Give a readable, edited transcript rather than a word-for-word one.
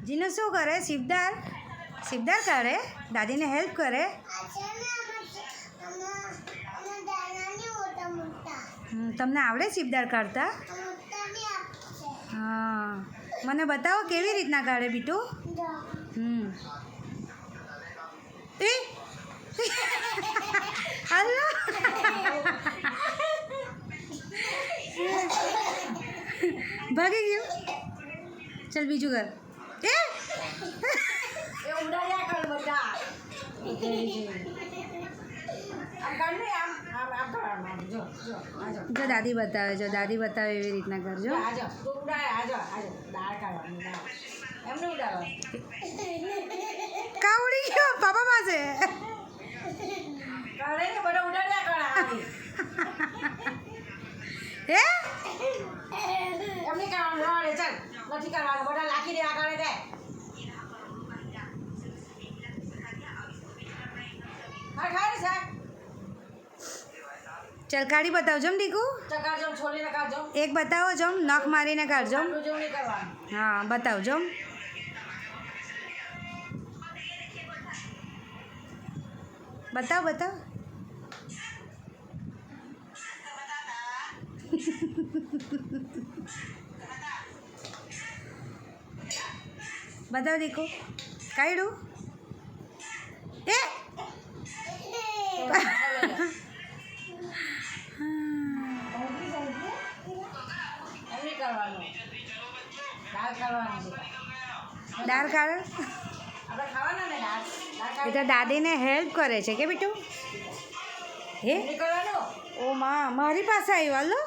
જીનો શું કરે? સિબદાર કરે, દાદીને હેલ્પ કરે. તમને આવડે સિબદાર કાઢતા? હા, મને બતાવો કેવી રીતના કાઢે બીટુ. એ અલ્લા ભાગી ગયું. ચાલ બીજું કર. જો દાદી બતાવે, એવી રીતના કરજો. કા ઉડી ગયો પાપા પાસે? હે એમની કરવાનું ચાલ, નથી કરવાનું, બધા લાખી દેવા કરે છે. ચાલ કાઢી બતાવજો ને ટીકુ. એક બતાવો જો, નખ મારીને કાઢજો. હા બતાવજો. બતાવ બતાવ દીકુ. કાઢ્યું? એ દાળ કાઢો. એ તો દાદીને હેલ્પ કરે છે કે બેટું? હે ઓ માં, મારી પાસે આવ્યો. હાલો